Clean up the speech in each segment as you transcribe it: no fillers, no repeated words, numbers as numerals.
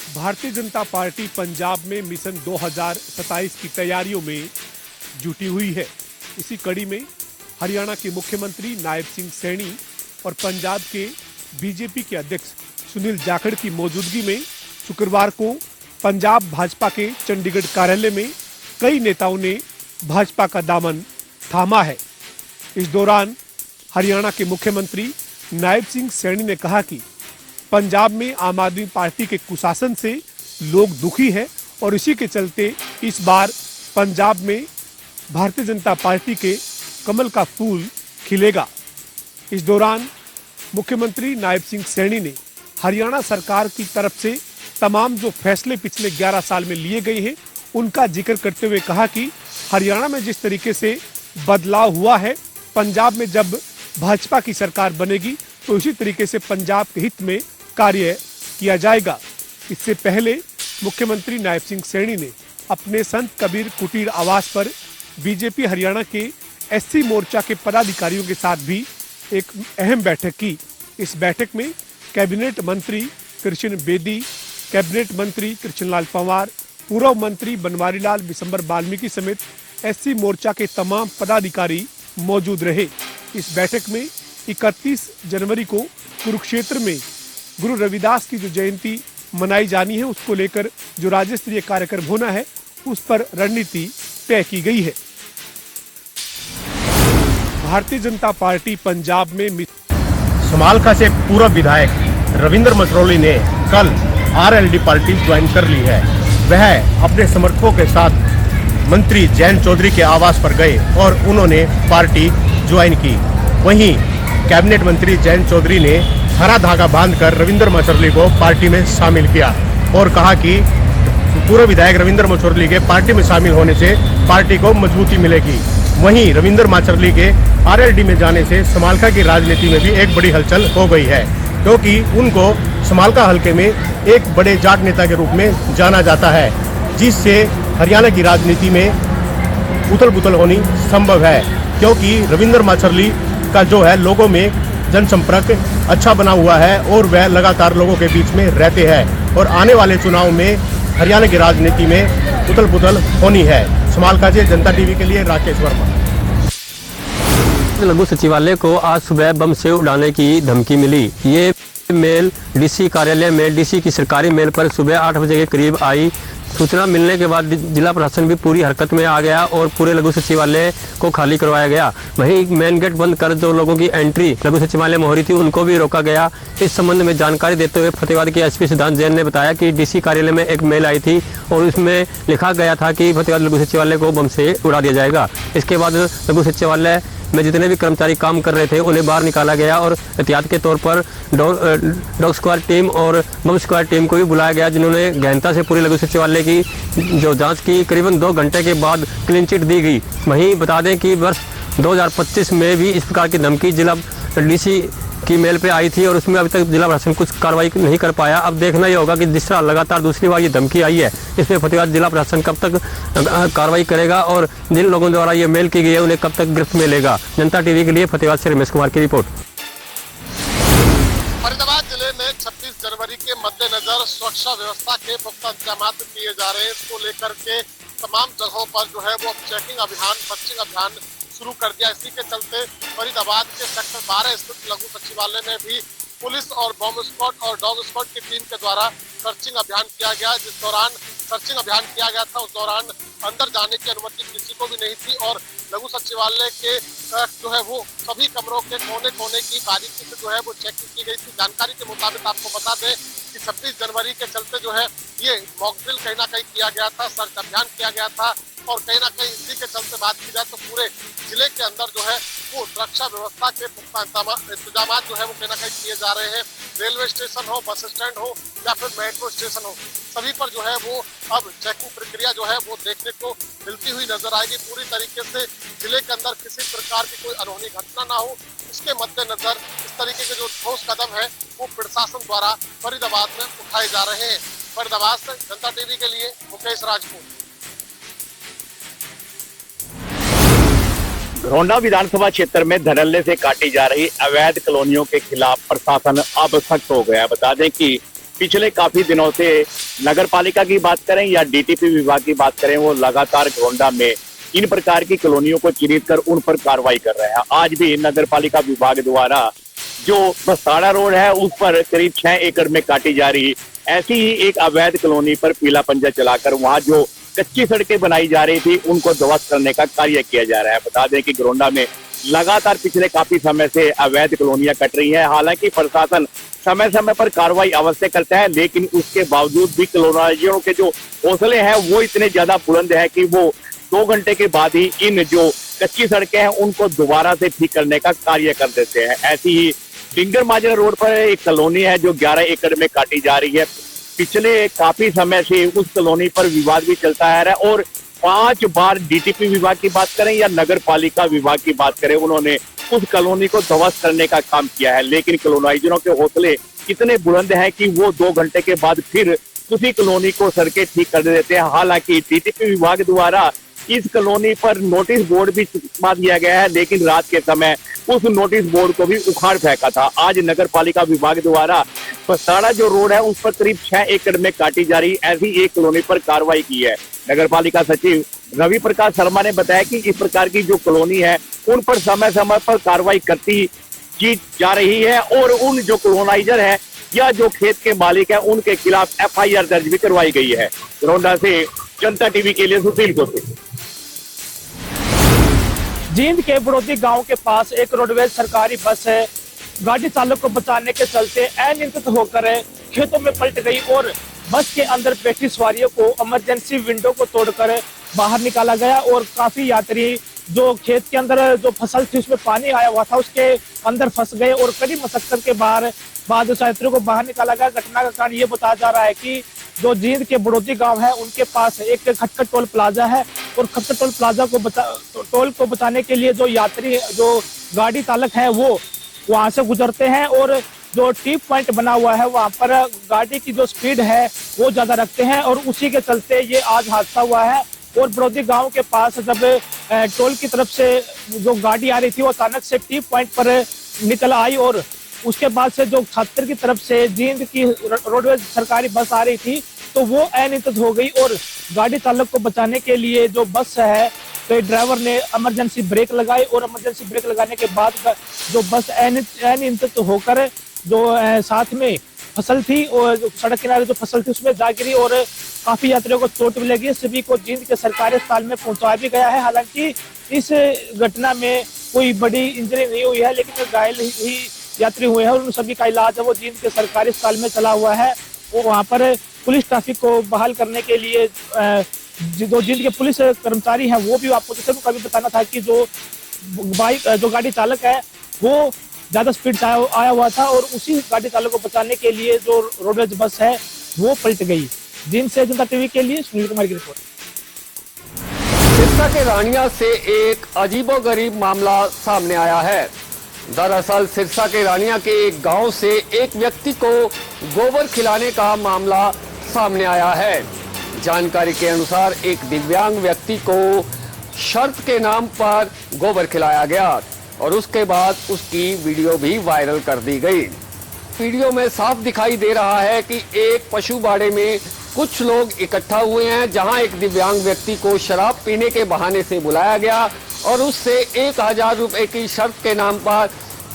Bharatiya Janata party Punjab में mission 2027 की तैयारियों में जुटी हुई है। इसी कड़ी में हरियाणा के मुख्यमंत्री नायब सिंह सैनी और पंजाब के बीजेपी के अध्यक्ष सुनील जाखड़ की मौजूदगी में शुक्रवार को पंजाब भाजपा के चंडीगढ़ कार्यालय में कई नेताओं ने भाजपा का दामन थामा है। इस दौरान हरियाणा के मुख्यमंत्री नायब सिंह सैनी ने कहा कि पंजाब में आम आदमी पार्टी के कुशासन से लोग दुखी है और इसी के चलते इस बार पंजाब में भारतीय जनता पार्टी के कमल का फूल खिलेगा। इस दौरान मुख्यमंत्री नायब सिंह सैनी ने हरियाणा सरकार की तरफ से तमाम जो फैसले पिछले 11 साल में लिए गए हैं उनका जिक्र करते हुए कहा कि हरियाणा में जिस तरीके से बदलाव हुआ है, पंजाब में जब भाजपा की सरकार बनेगी तो इसी तरीके से पंजाब के हित में कार्य किया जाएगा। इससे पहले मुख्यमंत्री नायब सिंह सैनी ने अपने संत कबीर कुटीर आवास पर बीजेपी हरियाणा के एससी मोर्चा के पदाधिकारियों के साथ भी एक अहम बैठक की। इस बैठक में कैबिनेट मंत्री कृष्ण बेदी, कैबिनेट मंत्री कृष्णलाल पंवार, पूर्व मंत्री बनवारी लाल बिशंबर बाल्मीकि समेत एससी मोर्चा के तमाम पदाधिकारी मौजूद रहे। इस बैठक में 31 जनवरी को कुरुक्षेत्र में गुरु रविदास की जो जयंती मनाई जानी है उसको लेकर जो राज्य स्तरीय कार्यक्रम होना है उस पर रणनीति तय की गई है। भारतीय जनता पार्टी पंजाब में समालखा से पूर्व विधायक रविंद्र मसरौली ने कल आरएलडी पार्टी ज्वाइन कर ली है। वह अपने समर्थकों के साथ मंत्री जयंत चौधरी के आवास पर गए और उन्होंने पार्टी ज्वाइन की। वहीं कैबिनेट मंत्री जयंत चौधरी ने हरा धागा बांधकर रविंद्र मसरौली को पार्टी में शामिल किया और कहा कि पूर्व विधायक रविंद्र मसरौली के पार्टी में शामिल होने से पार्टी को मजबूती मिलेगी। वहीं रविंद्र मसरौली के आरएलडी में जाने से समालखा की राजनीति में भी एक बड़ी हलचल हो गई है, क्योंकि उनको समालखा हलके में एक बड़े जाट नेता के रूप में जाना जाता है, जिससे हरियाणा की राजनीति में उथल पुथल होनी संभव है। क्योंकि रविंद्र मसरौली का जो है लोगों में जनसंपर्क अच्छा बना हुआ है और वह लगातार लोगों के बीच में रहते हैं और आने वाले चुनाव में हरियाणा की राजनीति में उथल पुथल होनी है। समालखा से जनता टीवी के लिए राकेश वर्मा। लघु सचिवालय को आज सुबह बम से उड़ाने की धमकी मिली। ये मेल डीसी कार्यालय में डीसी की सरकारी मेल पर सुबह 8 बजे के करीब आई। सूचना मिलने के बाद जिला प्रशासन भी पूरी हरकत में आ गया और पूरे लघु सचिवालय को खाली करवाया गया। वहीं मेन गेट बंद कर जो लोगों की एंट्री लघु सचिवालय में हो रही थी उनको भी रोका गया। इस संबंध में जानकारी देते हुए फतेहाबाद के एसपी सिद्धांत जैन ने बताया कि डीसी कार्यालय में एक मेल आई थी और उसमें लिखा गया था कि फतेहाबाद लघु सचिवालय को बम से उड़ा दिया जाएगा। इसके बाद लघु सचिवालय में जितने भी कर्मचारी काम कर रहे थे उन्हें बाहर निकाला गया और एहतियात के तौर पर डॉग स्क्वाड टीम और बम स्क्वाड टीम को भी बुलाया गया, जिन्होंने गहनता से पूरे लघु सचिवालय की जो जांच की। करीबन 2 घंटे के बाद क्लीन चिट दी गई। वहीं बता दें कि वर्ष 2025 में भी इस प्रकार की धमकी जिला डीसी की मेल पे आई थी और उसमें अभी तक जिला प्रशासन कुछ कार्रवाई नहीं कर पाया। अब देखना ये होगा कि जिस तरह लगातार दूसरी बार ये धमकी आई है इसमें फतेहाबाद जिला प्रशासन कब तक कार्रवाई करेगा और जिन लोगों द्वारा ये मेल की गई है उन्हें कब तक गिरफ्त में लेगा। जनता टीवी के लिए फतेहाबाद से रमेश कुमार की रिपोर्ट। फरीदाबाद जिले में 26 जनवरी के मद्देनजर सुरक्षा व्यवस्था के पुख्ता इंतजाम किए जा रहे हैं। इसको लेकर के तमाम जगहों पर जो है वो चेकिंग अभियान, सर्चिंग अभियान शुरू कर दिया। इसी के चलते फरीदाबाद के सेक्टर 12 स्थित लघु सचिवालय में भी पुलिस और बम स्क्वाड और डॉग स्क्वाड की टीम के द्वारा सर्चिंग अभियान किया गया। जिस दौरान सर्चिंग अभियान किया गया था उस दौरान अंदर जाने की अनुमति किसी को भी नहीं थी और लघु सचिवालय के जो है वो सभी कमरों के कोने कोने की बारीकी से जो है वो चेकिंग की गई थी। जानकारी के मुताबिक आपको बता दें कि 26 जनवरी के चलते जो है ये मॉकड्रिल कहीं ना कहीं किया गया था, सर्च अभियान किया गया था और कहीं ना कहीं इसी के चलते बात की जाए तो पूरे जिले के अंदर जो है वो सुरक्षा व्यवस्था के पुख्ता इंतजाम जो है वो कहीं ना कहीं किए जा रहे हैं। रेलवे स्टेशन हो, बस स्टैंड हो या फिर मेट्रो स्टेशन हो, सभी पर जो है वो अब चेकिंग प्रक्रिया जो है वो देखने को मिलती हुई नजर आएगी। पूरी तरीके से जिले के अंदर किसी प्रकार की कोई अनहोनी घटना ना हो, इसके मद्देनजर इस तरीके के जो ठोस कदम है वो प्रशासन द्वारा फरीदाबाद में उठाए जा रहे हैं। फरीदाबाद से जनता टीवी के लिए मुकेश राजपूत। रोंडा विधानसभा क्षेत्र में धड़ल्ले से काटी जा रही अवैध कॉलोनियों के खिलाफ प्रशासन अब सख्त हो गया। बता दें कि पिछले काफी दिनों से नगर पालिका की बात करें या डीटीपी विभाग की बात करें, वो लगातार घोंडा में इन प्रकार की कॉलोनियों को चिन्हित कर उन पर कार्रवाई कर रहे हैं। आज भी नगर पालिका विभाग द्वारा जो बस्ताड़ा रोड है उस पर करीब 6 एकड़ में काटी जा रही ऐसी ही एक अवैध कॉलोनी पर पीला पंजा चलाकर वहां जो कच्ची सड़कें बनाई जा रही थी उनको ध्वस्त करने का कार्य किया जा रहा है। बता दें कि घोंडा में लगातार पिछले काफी समय से अवैध कॉलोनियां कट रही हैं। हालांकि प्रशासन समय समय पर कार्रवाई अवश्य करता है, लेकिन उसके बावजूद भी कॉलोनाइजरों के जो हौसले हैं वो इतने ज्यादा बुलंद है कि वो 2 घंटे के बाद ही इन जो कच्ची सड़कें हैं उनको दोबारा से ठीक करने का कार्य कर देते हैं। ऐसी ही डिंगर माजरा रोड पर एक कॉलोनी है जो 11 एकड़ में काटी जा रही है। पिछले काफी समय से उस कॉलोनी पर विवाद भी चलता है और 5 बार डीटीपी विभाग की बात करें या नगर पालिका विभाग की बात करें, उन्होंने उस कॉलोनी को ध्वस्त करने का काम किया है। लेकिन कॉलोनाइजरों के हौसले इतने बुलंद हैं कि वो 2 घंटे के बाद फिर उसी कॉलोनी को सड़कें ठीक कर देते हैं। हालांकि डीटीपी विभाग द्वारा इस कॉलोनी पर नोटिस बोर्ड भी चिपका दिया गया है, लेकिन रात के समय उस नोटिस बोर्ड को भी उखाड़ फेंका था। आज नगर पालिका विभाग द्वारा बस्ताड़ा जो रोड है उस पर करीब 6 एकड़ में काटी जा रही ऐसी एक कॉलोनी पर कार्रवाई की है। नगर पालिका सचिव रवि प्रकाश शर्मा ने बताया कि इस प्रकार की जो कॉलोनी है उन पर समय समय पर कार्रवाई करती की जा रही है और उन जो कॉलोनाइजर है या जो खेत के मालिक है उनके खिलाफ FIR दर्ज भी करवाई गई है। घोंडा से जनता टीवी के लिए सुशील गोते। जींद के बड़ौदी गांव के पास एक रोडवेज सरकारी बस है गाड़ी चालक को बचाने के चलते अनियंत्रित होकर खेतों में पलट गई और बस के अंदर बैठी सवारियों को इमरजेंसी विंडो को तोड़कर बाहर निकाला गया और काफी यात्री जो खेत के अंदर जो फसल थी उसमें पानी आया हुआ था उसके अंदर फंस गए और कड़ी मशक्कत के बाद उस यात्रियों को बाहर निकाला गया। घटना का कारण ये बताया जा रहा है कि जो जींद के बड़ौदी गांव है उनके पास एक खटखट टोल प्लाजा है और खटखट टोल प्लाजा को टोल को बचाने के लिए जो यात्री जो गाड़ी चालक है वो वहां से गुजरते हैं और जो टी पॉइंट बना हुआ है वहां पर गाड़ी की जो स्पीड है वो ज्यादा रखते हैं और उसी के चलते ये आज हादसा हुआ है। और बड़ौदी गांव के पास जब टोल की तरफ से जो गाड़ी आ रही थी वो अचानक से टी पॉइंट पर निकल आई और उसके बाद से जो छात्र की तरफ से जींद की रोडवेज सरकारी बस आ रही थी तो वो अनियंत्रित हो गई और गाड़ी चालक को बचाने के लिए जो बस है तो ड्राइवर ने इमरजेंसी ब्रेक लगाई और इमरजेंसी ब्रेक लगाने के बाद जो बस अनियंत्रित होकर जो साथ में फसल थी और सड़क किनारे जो फसल थी उसमें जा गिरी और काफी यात्रियों को चोट भी लगी। सभी को जींद के सरकारी अस्पताल में पहुंचाया भी गया है। हालांकि इस घटना में कोई बड़ी इंजरी नहीं हुई है, लेकिन घायल ही यात्री हुए हैं और उन सभी का इलाज है वो जींद के सरकारी अस्पताल में चला हुआ है। वो वहाँ पर पुलिस ट्रैफिक को बहाल करने के लिए जो जींद के पुलिस कर्मचारी हैं वो भी आपको जैसे कभी बताना था कि जो गाड़ी चालक है वो ज्यादा स्पीड से आया हुआ था और उसी गाड़ी चालक को बचाने के लिए जो रोडवेज बस है वो पलट गई। जींद से जनता टीवी के लिए सुनील कुमार की रिपोर्ट। सिरसा के रानिया से एक अजीबोगरीब मामला सामने आया है। दरअसल सिरसा के रानिया के एक गांव से एक व्यक्ति को गोबर खिलाने का मामला सामने आया है। जानकारी के अनुसार एक दिव्यांग व्यक्ति को शर्त के नाम पर गोबर खिलाया गया और उसके बाद उसकी वीडियो भी वायरल कर दी गई। वीडियो में साफ दिखाई दे रहा है कि एक पशु बाड़े में कुछ लोग इकट्ठा हुए हैं, जहां एक दिव्यांग व्यक्ति को शराब पीने के बहाने से बुलाया गया और उससे 1000 रुपए की शर्त के नाम पर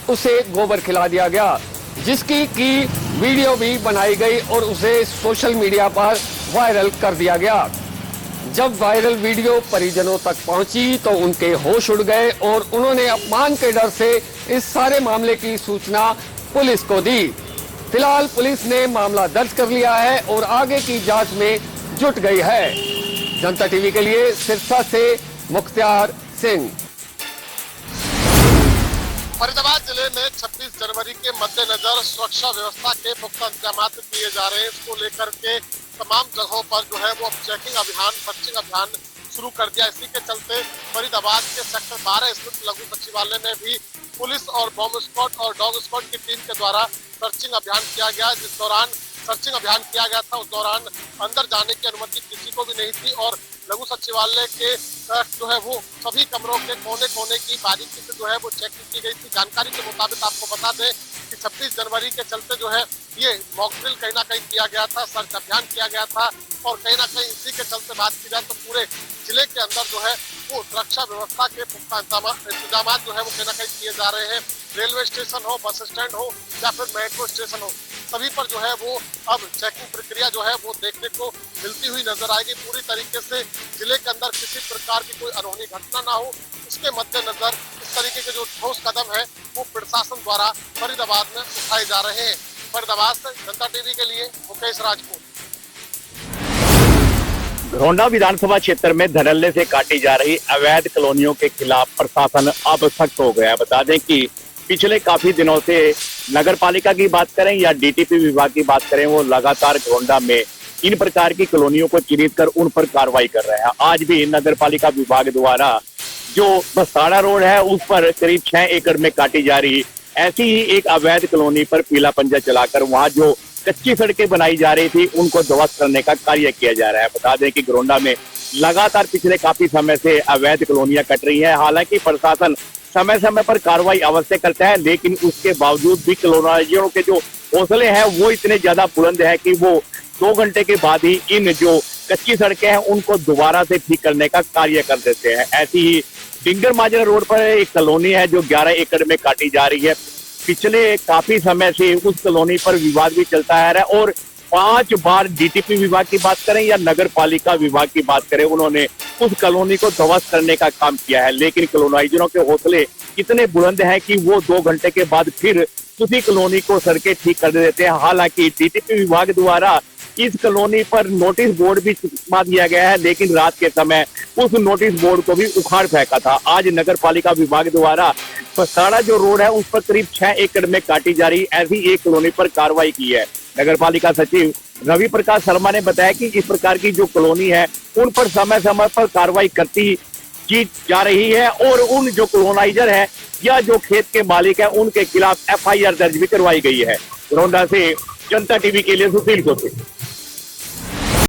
उसे गोबर खिला दिया गया, जिसकी की वीडियो भी बनाई गई और उसे सोशल मीडिया पर वायरल कर दिया गया। जब वायरल वीडियो परिजनों तक पहुंची तो उनके होश उड़ गए और उन्होंने अपमान के डर से इस सारे मामले की सूचना पुलिस को दी। फिलहाल पुलिस ने मामला दर्ज कर लिया है और आगे की जांच में जुट गई है। जनता टीवी के लिए सिरसा से मुख्तार सिंह। फरीदाबाद जिले में 26 जनवरी के मद्देनजर सुरक्षा व्यवस्था के पुख्ता इंतजाम किए जा रहे हैं। इसको लेकर के तमाम जगहों पर जो है वो चेकिंग अभियान, सर्चिंग अभियान शुरू कर दिया। इसी के चलते फरीदाबाद के सेक्टर 12 स्थित लघु सचिवालय में भी पुलिस और बॉम्ब स्क्वाड और डॉग स्क्वाड की टीम के द्वारा सर्चिंग अभियान किया गया, जिस दौरान सर्चिंग अभियान किया गया था। उस दौरान अंदर जाने की अनुमति किसी को भी नहीं थी और लघु सचिवालय के जो है वो सभी कमरों के कोने कोने की बारीकी से जो है वो चेकिंग की गई थी। जानकारी के मुताबिक आपको बता दें कि 26 जनवरी के चलते जो है ये मॉक ड्रिल कहीं ना कहीं किया गया था, सर्च अभियान किया गया था और कहीं ना कहीं इसी के चलते बात की जाए तो पूरे जिले के अंदर जो है वो सुरक्षा व्यवस्था के पुख्ता इंतजाम जो है वो कहीं ना कहीं किए जा रहे हैं। रेलवे स्टेशन हो, बस स्टैंड हो या फिर मेट्रो स्टेशन हो, सभी पर जो है वो अब चेकिंग प्रक्रिया जो है वो देखने को मिलती हुई नजर आएगी। पूरी तरीके से जिले के अंदर किसी प्रकार की कोई अनहोनी घटना ना हो, इसके मद्देनजर इस तरीके के जो ठोस कदम है वो प्रशासन द्वारा फरीदाबाद में उठाए जा रहे हैं। फरीदाबाद से जनता टीवी के लिए मुकेश राजपूत। घरौंडा विधानसभा क्षेत्र में धड़ल्ले से काटी जा रही अवैध कॉलोनियों के खिलाफ प्रशासन अब सख्त हो गया है। बता दें कि पिछले काफी दिनों से नगर पालिका की बात करें या डीटीपी विभाग की बात करें, वो लगातार घरौंडा में इन प्रकार की कॉलोनियों को चिन्हित कर उन पर कार्रवाई कर रहे हैं। आज भी नगर पालिका विभाग द्वारा जो बसाड़ा रोड है उस पर करीब 6 एकड़ में काटी जा रही ऐसी ही एक अवैध कॉलोनी पर पीला पंजा चलाकर वहां जो कच्ची सड़कें बनाई जा रही थी उनको ध्वस्त करने का कार्य किया जा रहा है। बता दें कि घरौंडा में लगातार पिछले काफी समय से अवैध कॉलोनियां कट रही है। हालांकि प्रशासन समय समय पर कार्रवाई अवश्य करता है, लेकिन उसके बावजूद भी कॉलोनाइजरों के जो हौसले हैं वो इतने ज्यादा बुलंद है कि वो 2 घंटे के बाद ही इन जो कच्ची सड़कें हैं उनको दोबारा से ठीक करने का कार्य कर देते हैं। ऐसी ही डिंगर माजरा रोड पर एक कॉलोनी है जो 11 एकड़ में काटी जा रही है। पिछले काफी समय से उस कॉलोनी पर विवाद भी चलता आ रहा है और 5 बार डीटीपी विभाग की बात करें या नगर पालिका विभाग की बात करें, उन्होंने उस कॉलोनी को ध्वस्त करने का काम किया है। लेकिन कॉलोनाइजरों के हौसले इतने बुलंद हैं कि वो 2 घंटे के बाद फिर उसी कॉलोनी को सड़कें ठीक कर देते हैं। हालांकि डीटीपी विभाग द्वारा इस कॉलोनी पर नोटिस बोर्ड भी चिपका दिया गया है, लेकिन रात के समय उस नोटिस बोर्ड को भी उखाड़ फेंका था। आज नगर पालिका विभाग द्वारा बसाड़ा जो रोड है उस पर करीब 6 एकड़ में काटी जा रही ऐसी एक कॉलोनी पर कार्रवाई की है। नगर पालिका सचिव रवि प्रकाश शर्मा ने बताया कि इस प्रकार की जो कॉलोनी है उन पर समय समय पर कार्रवाई करती की जा रही है और उन जो कॉलोनाइजर है या जो खेत के मालिक है उनके खिलाफ FIR दर्ज भी करवाई गई है। घरौंडा से जनता टीवी के लिए सुशील गोपी।